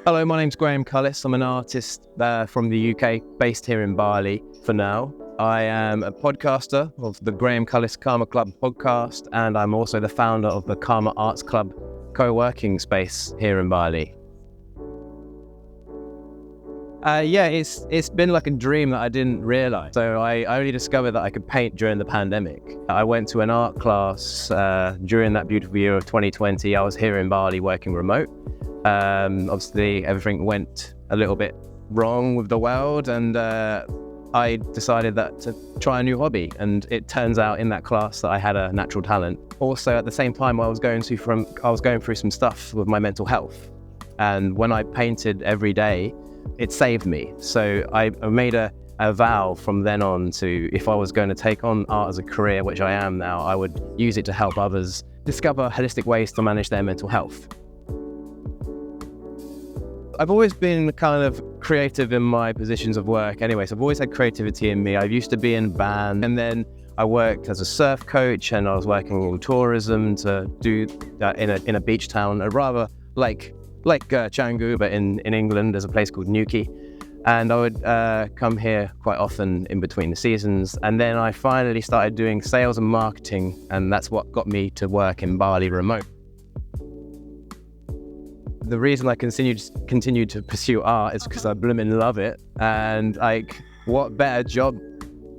Hello, my name's Graham Cullis. I'm an artist from the UK, based here in Bali for now. I am a podcaster of the Graham Cullis Karma Club podcast, and I'm also the founder of the Karma Arts Club co-working space here in Bali. It's been like a dream that I didn't realize. So I only discovered that I could paint during the pandemic. I went to an art class during that beautiful year of 2020. I was here in Bali working remote. Obviously, everything went a little bit wrong with the world, and I decided that to try a new hobby. And it turns out in that class that I had a natural talent. Also, at the same time, I was going through some stuff with my mental health, and when I painted every day, it saved me. So I made a vow from then on to, if I was going to take on art as a career, which I am now, I would use it to help others discover holistic ways to manage their mental health. I've always been kind of creative in my positions of work anyway, so I've always had creativity in me. I used to be in band, and then I worked as a surf coach, and I was working in tourism to do that in a beach town, rather like Canggu, but in England. There's a place called Newquay, and I would come here quite often in between the seasons. And then I finally started doing sales and marketing, and that's what got me to work in Bali remote. The reason I continued to pursue art is because I blooming love it, and like, what better job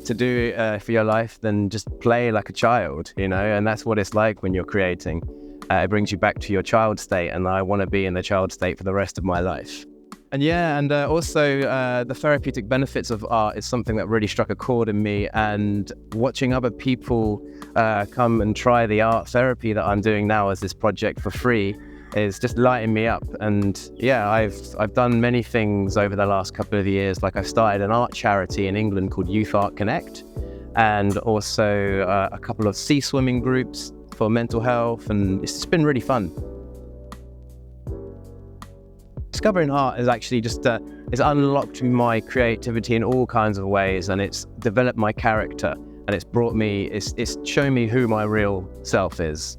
to do for your life than just play like a child, you know? And that's what it's like when you're creating. It brings you back to your child state, and I want to be in the child state for the rest of my life. And also the therapeutic benefits of art is something that really struck a chord in me, and watching other people come and try the art therapy that I'm doing now as this project for free is just lighting me up. And yeah, I've done many things over the last couple of years. Like, I've started an art charity in England called Youth Art Connect, and also a couple of sea swimming groups for mental health, and it's just been really fun. Discovering art is actually just it's unlocked my creativity in all kinds of ways, and it's developed my character, and it's shown me who my real self is.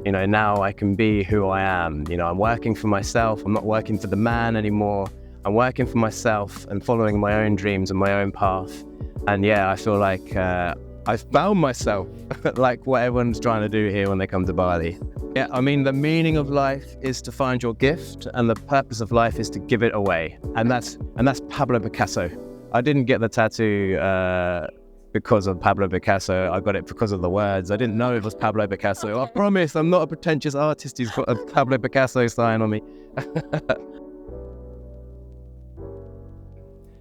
You know, now I can be who I am. You know, I'm working for myself. I'm not working for the man anymore. I'm working for myself and following my own dreams and my own path. And yeah, I feel like I've found myself, like what everyone's trying to do here when they come to Bali. Yeah, I mean, the meaning of life is to find your gift, and the purpose of life is to give it away. And that's Pablo Picasso. I didn't get the tattoo because of Pablo Picasso. I got it because of the words. I didn't know it was Pablo Picasso. I promise I'm not a pretentious artist who's got a Pablo Picasso sign on me.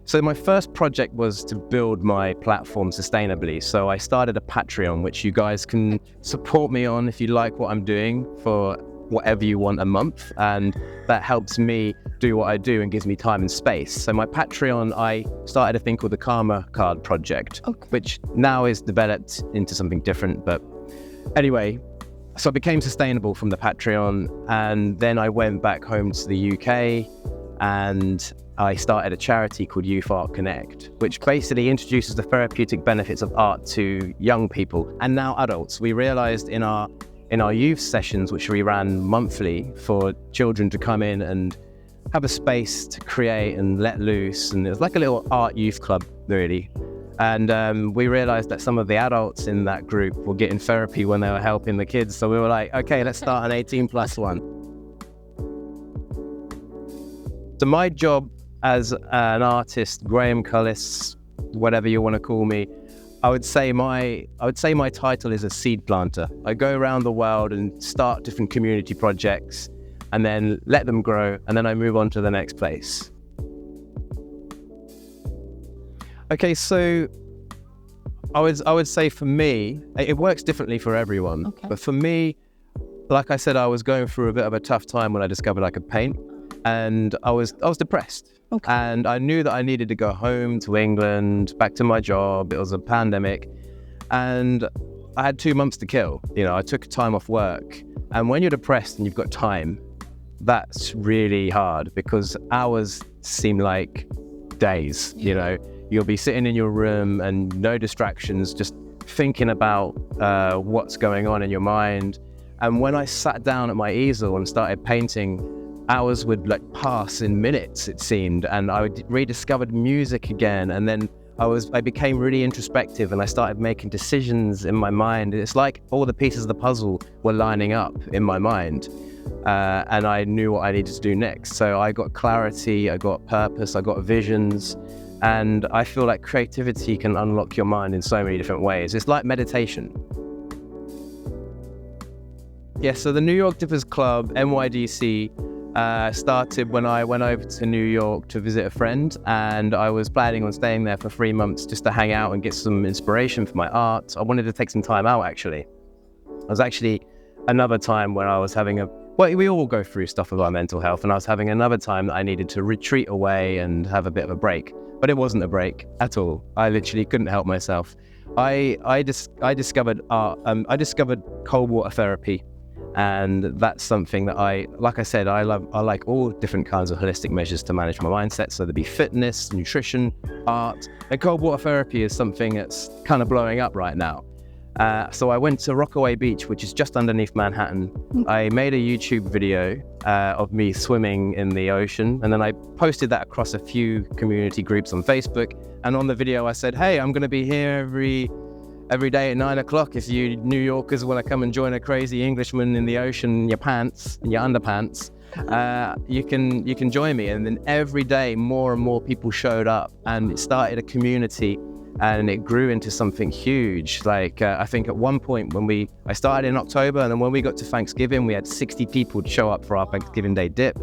So my first project was to build my platform sustainably. So I started a Patreon, which you guys can support me on if you like what I'm doing for whatever you want a month. And that helps me do what I do and gives me time and space. So my Patreon, I started a thing called the Karma Card Project, which now is developed into something different. But anyway, so I became sustainable from the Patreon, and then I went back home to the UK, and I started a charity called Youth Art Connect, which basically introduces the therapeutic benefits of art to young people and now adults. We realized in our youth sessions, which we ran monthly for children to come in and have a space to create and let loose. And it was like a little art youth club, really. And we realized that some of the adults in that group were getting therapy when they were helping the kids. So we were like, okay, let's start an 18+ one. So my job as an artist, Graham Cullis, whatever you want to call me, I would say my title is a seed planter. I go around the world and start different community projects, and then let them grow, and then I move on to the next place. Okay, so I would say for me, it works differently for everyone. Okay. But for me, like I said, I was going through a bit of a tough time when I discovered I could paint, and I was depressed. Okay. And I knew that I needed to go home to England, back to my job. It was a pandemic, and I had 2 months to kill. You know, I took time off work, and when you're depressed and you've got time, that's really hard, because hours seem like days. You know, you'll be sitting in your room and no distractions, just thinking about what's going on in your mind. And when I sat down at my easel and started painting, hours would like pass in minutes, it seemed, and I rediscovered music again, and then I became really introspective, and I started making decisions in my mind. It's like all the pieces of the puzzle were lining up in my mind, and I knew what I needed to do next. So I got clarity, I got purpose, I got visions, and I feel like creativity can unlock your mind in so many different ways. It's like meditation. Yeah, so the New York Dippers Club, NYDC, started when I went over to New York to visit a friend, and I was planning on staying there for 3 months just to hang out and get some inspiration for my art. I wanted to take some time out, actually. It was actually another time where I was having we all go through stuff with our mental health, and I was having another time that I needed to retreat away and have a bit of a break. But it wasn't a break at all. I literally couldn't help myself. I discovered art. I discovered cold water therapy. And that's something that like I said, I like all different kinds of holistic measures to manage my mindset. So there'd be fitness, nutrition, art, and cold water therapy is something that's kind of blowing up right now. So I went to Rockaway Beach, which is just underneath Manhattan. I made a YouTube video of me swimming in the ocean, and then I posted that across a few community groups on Facebook. And on the video, I said, hey, I'm going to be here every day at 9 o'clock. If you New Yorkers want to come and join a crazy Englishman in the ocean in your underpants, you can join me. And then every day more and more people showed up, and it started a community, and it grew into something huge. Like I think at one point I started in October, and then when we got to Thanksgiving, we had 60 people show up for our Thanksgiving Day dip.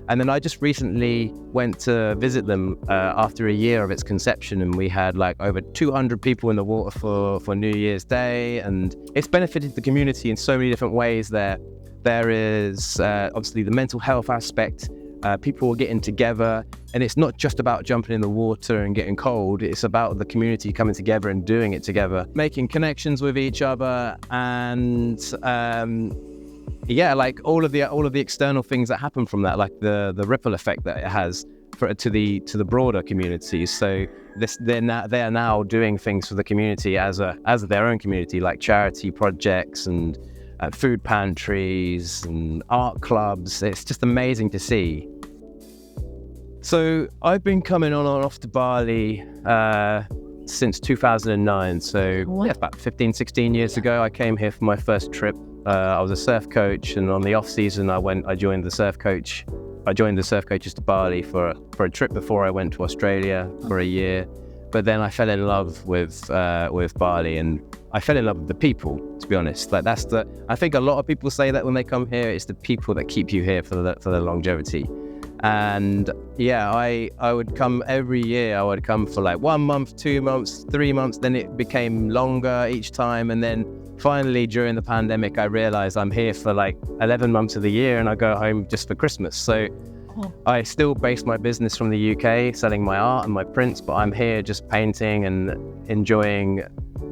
And then I just recently went to visit them after a year of its conception, and we had like over 200 people in the water for New Year's Day, and it's benefited the community in so many different ways. There is obviously the mental health aspect. People are getting together, and it's not just about jumping in the water and getting cold. It's about the community coming together and doing it together, making connections with each other, and yeah, like all of the external things that happen from that, like the ripple effect that it has to the broader community. So they are now doing things for the community as their own community, like charity projects and food pantries and art clubs. It's just amazing to see. So I've been coming on and off to Bali since 2009. So yeah, about 15-16 years ago, I came here for my first trip. I was a surf coach, and on the off season, I joined the surf coach. I joined the surf coaches to Bali for a trip before I went to Australia for a year. But then I fell in love with Bali, and I fell in love with the people. To be honest, like I think a lot of people say that when they come here, it's the people that keep you here for the longevity. And yeah, I would come every year. I would come for like 1 month, 2 months, 3 months. Then it became longer each time, and then finally, during the pandemic, I realized I'm here for like 11 months of the year, and I go home just for Christmas. So I still base my business from the UK, selling my art and my prints, but I'm here just painting and enjoying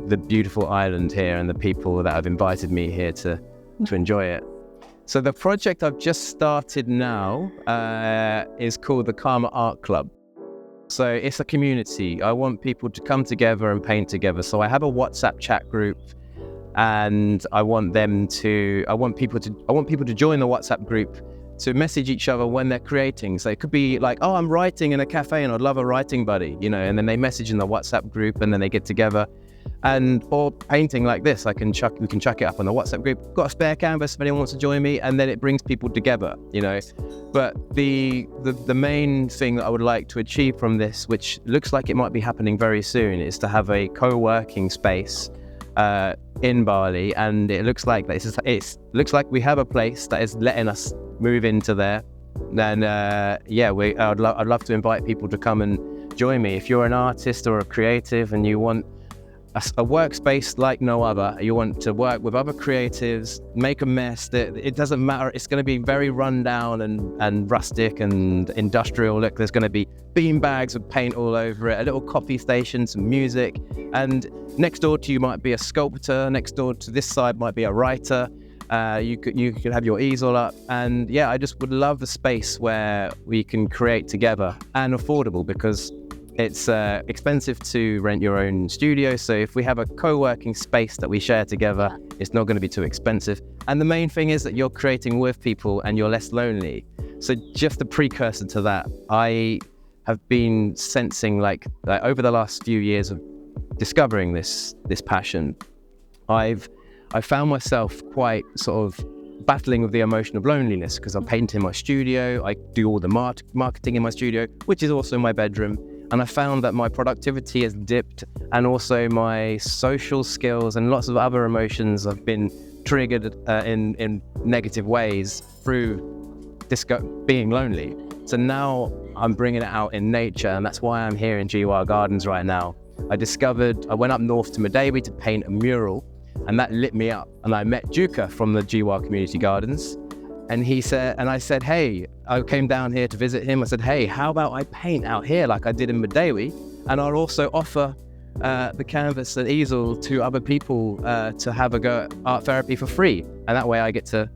the beautiful island here and the people that have invited me here to enjoy it. So the project I've just started now is called the Karma Art Club. So it's a community. I want people to come together and paint together. So I have a WhatsApp chat group, and I want people to join the WhatsApp group to message each other when they're creating. So it could be like, oh, I'm writing in a cafe and I'd love a writing buddy, and then they message in the WhatsApp group, and then they get together. Or painting like this, we can chuck it up on the WhatsApp group. Got a spare canvas if anyone wants to join me, and then it brings people together, But the main thing that I would like to achieve from this, which looks like it might be happening very soon, is to have a co-working space in Bali, and it looks like looks like we have a place that is letting us move into there. Then I'd love to invite people to come and join me. If you're an artist or a creative and you want a workspace like no other, you want to work with other creatives, make a mess, it doesn't matter. It's going to be very rundown and rustic and industrial look. There's going to be bean bags of paint all over it, a little coffee station, some music, and next door to you might be a sculptor, next door to this side might be a writer. You could have your easel up, and yeah, I just would love the space where we can create together, and affordable, because it's expensive to rent your own studio. So if we have a co-working space that we share together, it's not going to be too expensive. And the main thing is that you're creating with people and you're less lonely. So just a precursor to that, I have been sensing like over the last few years of discovering this passion, I found myself quite sort of battling with the emotion of loneliness, because I paint in my studio, I do all the marketing in my studio, which is also my bedroom. And I found that my productivity has dipped, and also my social skills and lots of other emotions have been triggered in negative ways through being lonely. So now I'm bringing it out in nature, and that's why I'm here in GWA Gardens right now. I went up north to Medewi to paint a mural, and that lit me up. And I met Juka from the GWA Community Gardens, and I said, hey, I came down here to visit him. I said, hey, how about I paint out here like I did in Medewi, and I'll also offer the canvas and easel to other people to have a go at art therapy for free. And that way I get to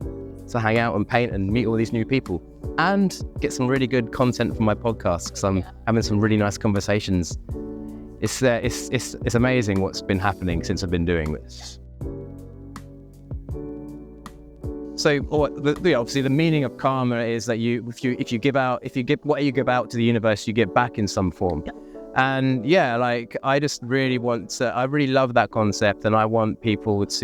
hang out and paint and meet all these new people and get some really good content from my podcast, because I'm having some really nice conversations. It's amazing what's been happening since I've been doing this. So obviously the meaning of karma is that if you give what you give out to the universe, you get back in some form. And I just really I really love that concept, and I want people just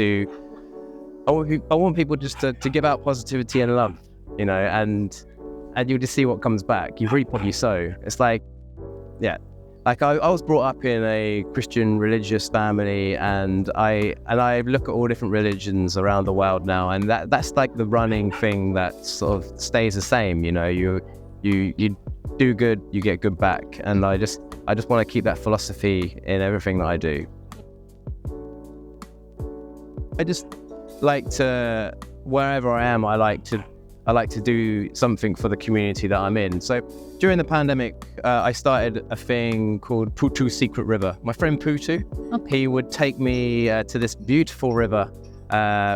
to give out positivity and love, and you'll just see what comes back. You reap what you sow. It's like I was brought up in a Christian religious family, and I look at all different religions around the world now, and that's like the running thing that sort of stays the same. You do good, you get good back, and I just want to keep that philosophy in everything that I do. I just like to, wherever I am, I like to do something for the community that I'm in. So during the pandemic, I started a thing called Putu Secret River. My friend Putu, he would take me to this beautiful river,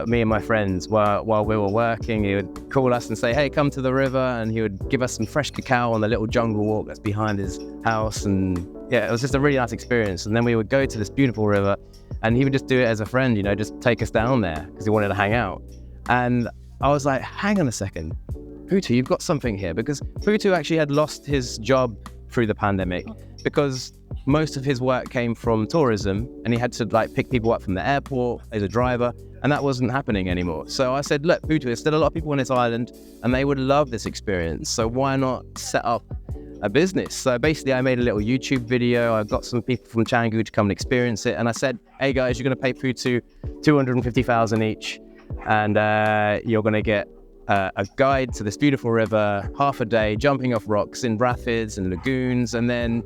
me and my friends, while we were working. He would call us and say, hey, come to the river, and he would give us some fresh cacao on the little jungle walk that's behind his house. And it was just a really nice experience. And then we would go to this beautiful river, and he would just do it as a friend, just take us down there because he wanted to hang out. And I was like, hang on a second, Putu, you've got something here, because Putu actually had lost his job through the pandemic because most of his work came from tourism, and he had to pick people up from the airport as a driver, and that wasn't happening anymore. So I said, look, Putu, there's still a lot of people on this island, and they would love this experience. So why not set up a business? So basically I made a little YouTube video. I got some people from Canggu to come and experience it. And I said, hey guys, you're going to pay Putu 250,000 each. And you're going to get a guide to this beautiful river, half a day, jumping off rocks in rapids and lagoons, and then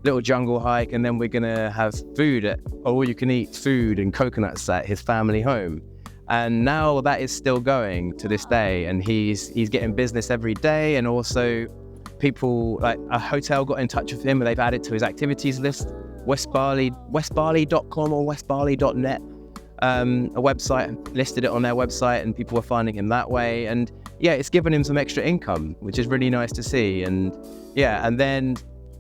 little jungle hike. And then we're going to have food, all you can eat food and coconuts at his family home. And now that is still going to this day. And he's getting business every day. And also people, like a hotel got in touch with him, and they've added to his activities list, westbarley.com or westbarley.net. A website, listed it on their website, and people were finding him that way. And it's given him some extra income, which is really nice to see. And then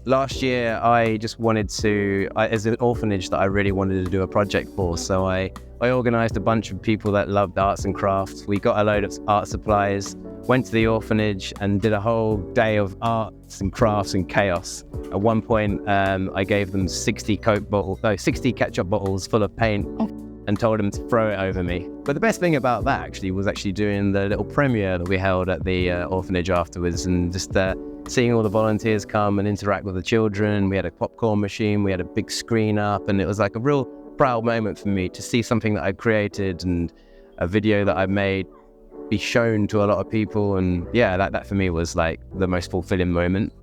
last year I just wanted to, as an orphanage that I really wanted to do a project for, so I organized a bunch of people that loved arts and crafts. We got a load of art supplies, went to the orphanage and did a whole day of arts and crafts and chaos. At one point I gave them 60 ketchup bottles full of paint, and told him to throw it over me. But the best thing about that actually was doing the little premiere that we held at the orphanage afterwards, and just seeing all the volunteers come and interact with the children. We had a popcorn machine, we had a big screen up, and it was like a real proud moment for me to see something that I created and a video that I made be shown to a lot of people. And that for me was like the most fulfilling moment.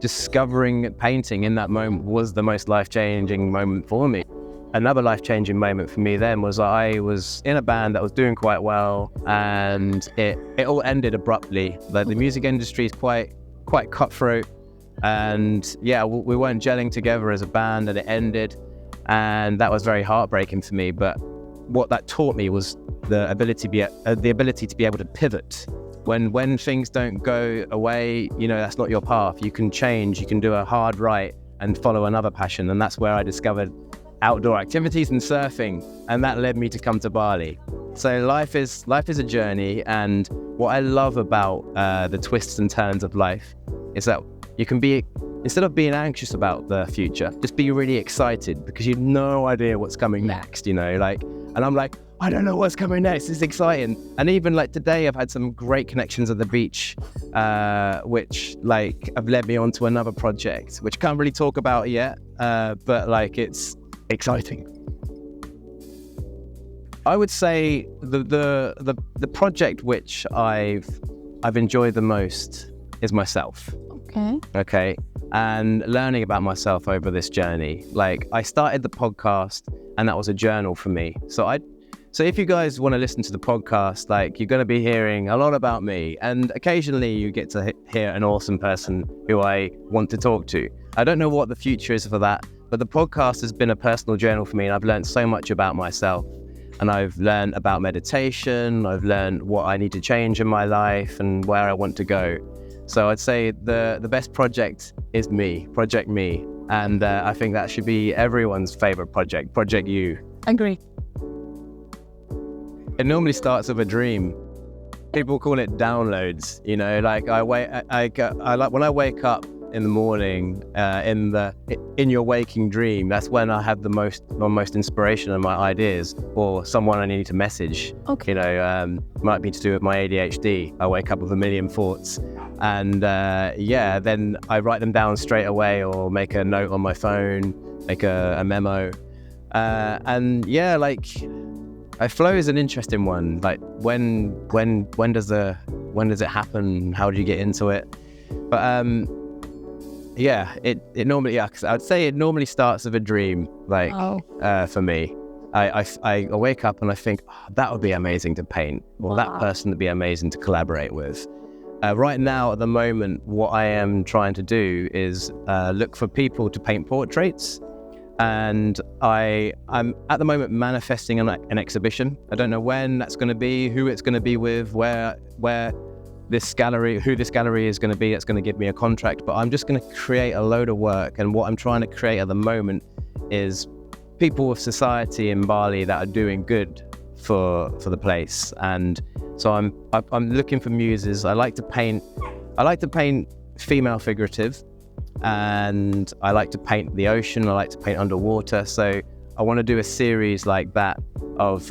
Discovering painting in that moment was the most life-changing moment for me. Another life-changing moment for me then was I was in a band that was doing quite well, and it all ended abruptly. Like, the music industry is quite cutthroat, and we weren't gelling together as a band, and it ended, and that was very heartbreaking for me. But what that taught me was the ability to be able to pivot. When things don't go away, that's not your path. You can change, you can do a hard right and follow another passion. And that's where I discovered outdoor activities and surfing, and that led me to come to Bali. So life is a journey, and what I love about the twists and turns of life is that you can be, instead of being anxious about the future, just be really excited because you've no idea what's coming next, and I'm like, I don't know what's coming next. It's exciting. And even like today, I've had some great connections at the beach, which have led me on to another project, which I can't really talk about yet, but it's exciting. I would say the project which I've enjoyed the most is myself. Okay. And learning about myself over this journey. I started the podcast, and that was a journal for me. So if you guys want to listen to the podcast, you're going to be hearing a lot about me, and occasionally you get to hear an awesome person who I want to talk to. I don't know what the future is for that, but the podcast has been a personal journal for me, and I've learned so much about myself. And I've learned about meditation, I've learned what I need to change in my life and where I want to go. So I'd say the best project is Project Me. And I think that should be everyone's favorite project, Project You. Agree. It normally starts with a dream. People call it downloads, when I wake up in the morning, in your waking dream, that's when I have the most inspiration and my ideas, or someone I need to message. Okay. Might be to do with my ADHD. I wake up with a million thoughts, and then I write them down straight away, or make a note on my phone, make a memo, flow is an interesting one. When does it happen? How do you get into it? But it normally, I'd say it normally starts with a dream. For me, I wake up and I think, that would be amazing to paint, or that person would be amazing to collaborate with. Right now, at the moment, what I am trying to do is look for people to paint portraits. And I'm at the moment manifesting an exhibition. I don't know when that's going to be, who it's going to be with, who this gallery is going to be. That's going to give me a contract. But I'm just going to create a load of work. And what I'm trying to create at the moment is people of society in Bali that are doing good for the place. And so I'm looking for muses. I like to paint female figurative. And I like to paint the ocean, I like to paint underwater, so I want to do a series like that of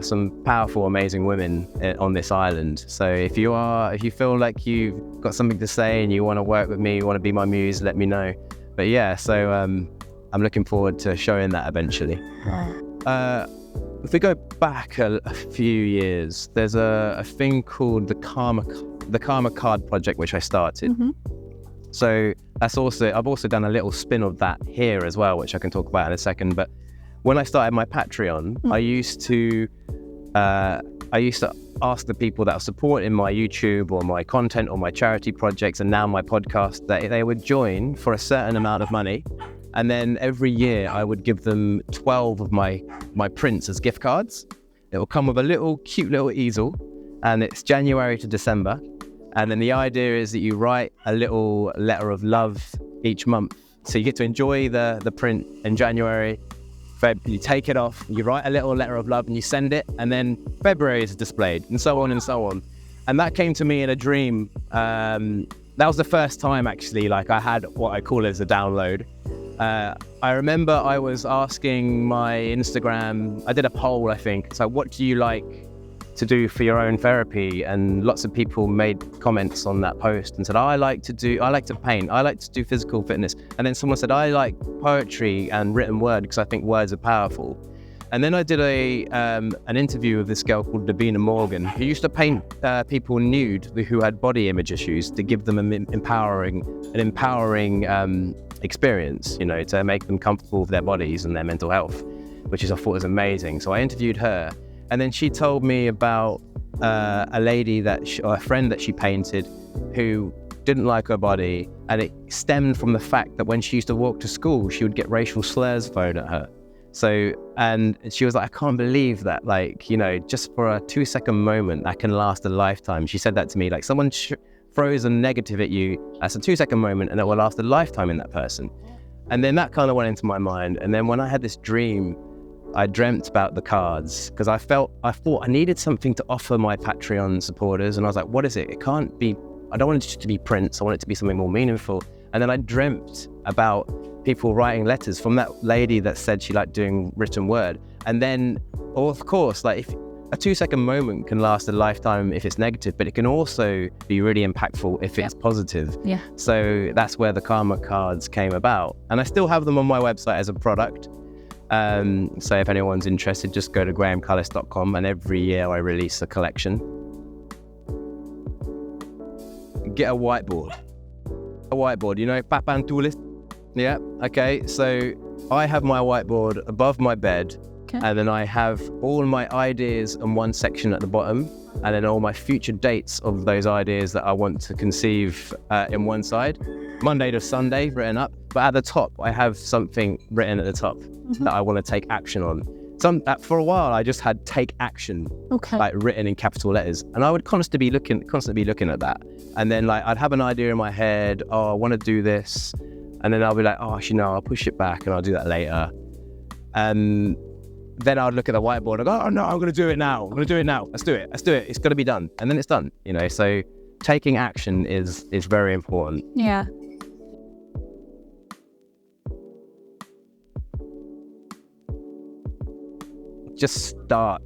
some powerful, amazing women on this island. So if you feel like you've got something to say and you want to work with me, you want to be my muse, let me know. But I'm looking forward to showing that eventually. If we go back a few years, there's a thing called the Karma Card Project, which I started. Mm-hmm. So I've also done a little spin of that here as well, which I can talk about in a second. But when I started my Patreon, I used to ask the people that are supporting my YouTube or my content or my charity projects and now my podcast that they would join for a certain amount of money. And then every year I would give them 12 of my prints as gift cards. It will come with a cute little easel, and it's January to December. And then the idea is that you write a little letter of love each month. So you get to enjoy the print in January. You take it off, you write a little letter of love and you send it. And then February is displayed, and so on and so on. And that came to me in a dream. That was the first time actually, I had what I call as a download. I remember I was asking my Instagram, I did a poll, I think. So what do you like to do for your own therapy? And lots of people made comments on that post and said, I like to paint, I like to do physical fitness. And then someone said, I like poetry and written word because I think words are powerful. And then I did an interview with this girl called Davina Morgan, who used to paint people nude who had body image issues to give them an empowering experience, to make them comfortable with their bodies and their mental health, which I thought was amazing. So I interviewed her. And then she told me about a lady or a friend that she painted who didn't like her body. And it stemmed from the fact that when she used to walk to school, she would get racial slurs thrown at her. So, and she was like, I can't believe that, just for a 2-second moment, that can last a lifetime. She said that to me, someone throws a negative at you, that's a 2-second moment and it will last a lifetime in that person. And then that kind of went into my mind. And then when I had this dream, I dreamt about the cards because I thought I needed something to offer my Patreon supporters. And I was like, what is it? It can't be, I don't want it just to be prints. I want it to be something more meaningful. And then I dreamt about people writing letters, from that lady that said she liked doing written word. And then, of course, like if a 2-second moment can last a lifetime if it's negative, but it can also be really impactful if it's positive. Yeah. So that's where the karma cards came about. And I still have them on my website as a product. So if anyone's interested, just go to grahamcullis.com, and every year I release a collection. Get a whiteboard. A whiteboard, you know, papan tulis. Yeah, okay. So I have my whiteboard above my bed. Okay. And then I have all my ideas in one section at the bottom, and then all my future dates of those ideas that I want to conceive in one side, Monday to Sunday written up. But at the top, I have something written at the top that I want to take action on. For a while, I just had "take action," like written in capital letters, and I would constantly be looking at that. And then like I'd have an idea in my head, oh, I want to do this, and then I'll be like, oh, actually no, I'll push it back and I'll do that later. And then I'd look at the whiteboard and go, oh no, I'm going to do it now. I'm going to do it now. Let's do it. It's got to be done. And then it's done, you know? So taking action is very important. Yeah. Just start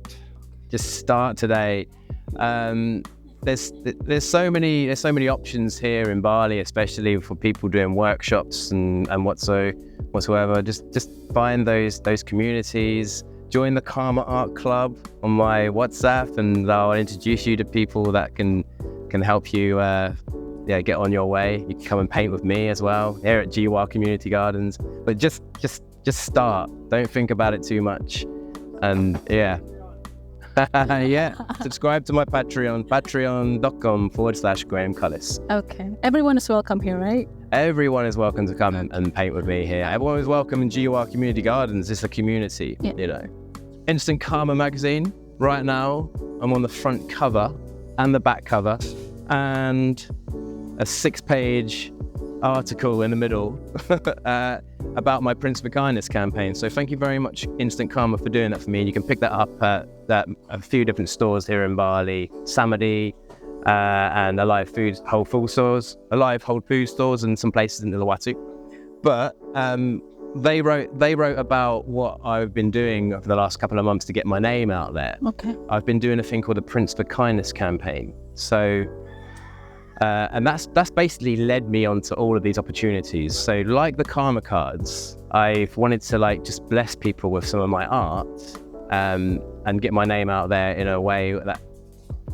today. There's so many options here in Bali, especially for people doing workshops and whatsoever. Just find those communities. Join the Karma Art Club on my WhatsApp, and I'll introduce you to people that can help you get on your way. You can come and paint with me as well here at GWA Community Gardens. But just start. Don't think about it too much. And yeah. Subscribe to my Patreon, patreon.com/Graham Cullis. Okay. Everyone is welcome here, right? Everyone is welcome to come and paint with me here. Everyone is welcome in GWA Community Gardens. It's a community, you know. Instant Karma magazine. Right now, I'm on the front cover and the back cover, and a 6-page article in the middle about my Prince for Kindness campaign. So thank you very much, Instant Karma, for doing that for me. And you can pick that up at a few different stores here in Bali, Samadhi, and Alive Whole Food stores, and some places in Uluwatu. But they wrote about what I've been doing over the last couple of months to get my name out there. Okay. I've been doing a thing called the Prince for Kindness campaign. So and that's basically led me onto all of these opportunities. So like the karma cards, I've wanted to like just bless people with some of my art and get my name out there in a way that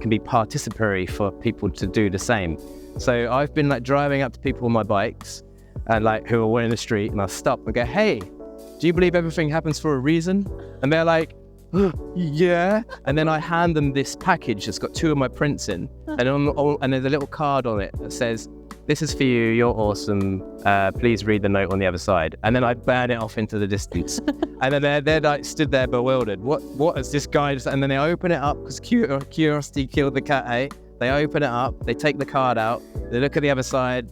can be participatory for people to do the same. So I've been like driving up to people on my bikes and like who are in the street, and I'll stop and go, hey, do you believe everything happens for a reason? And they're like, yeah. And then I hand them this package that's got 2 of my prints in, and and there's a little card on it that says, this is for you, you're awesome, please read the note on the other side. And then I burn it off into the distance. And then they're like stood there bewildered. What is this guy just? And then they open it up, because curiosity killed the cat, eh? They open it up, they take the card out, they look at the other side,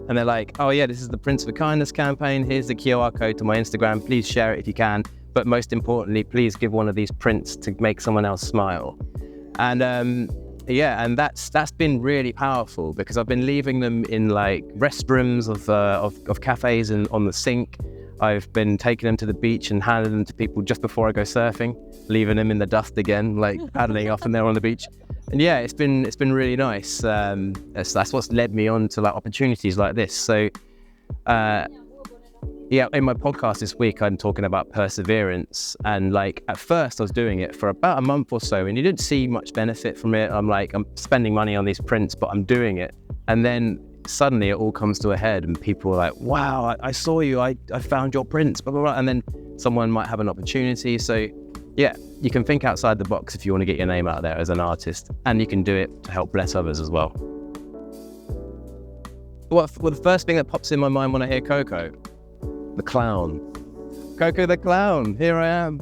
and they're like, oh yeah, this is the Prince for Kindness campaign, here's the QR code to my Instagram, please share it if you can. But most importantly, please give one of these prints to make someone else smile. And and that's been really powerful, because I've been leaving them in like restrooms of cafes and on the sink. I've been taking them to the beach and handing them to people just before I go surfing, leaving them in the dust again, like paddling off and they're on the beach. And yeah, it's been really nice. That's what's led me on to like opportunities like this. So in my podcast this week, I'm talking about perseverance. And like at first I was doing it for about a month or so, and you didn't see much benefit from it. I'm spending money on these prints, but I'm doing it. And then suddenly it all comes to a head, and people are like, wow, I saw you, I found your prints, blah, blah, blah. And then someone might have an opportunity. So yeah, you can think outside the box if you want to get your name out there as an artist, and you can do it to help bless others as well. Well, the first thing that pops in my mind when I hear Coco, the clown. Coco the clown, here I am.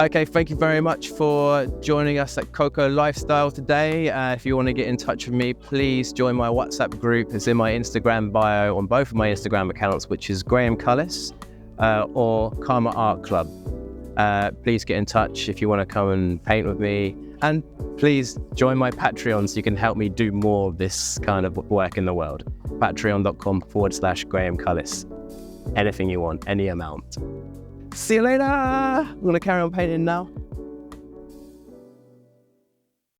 Okay, thank you very much for joining us at Coco Lifestyle today. If you want to get in touch with me, please join my WhatsApp group. It's in my Instagram bio on both of my Instagram accounts, which is Graham Cullis or Karma Art Club. Please get in touch if you want to come and paint with me. And please join my Patreon so you can help me do more of this kind of work in the world. Patreon.com/Graham Cullis. Anything you want, any amount. See you later. I'm going to carry on painting now.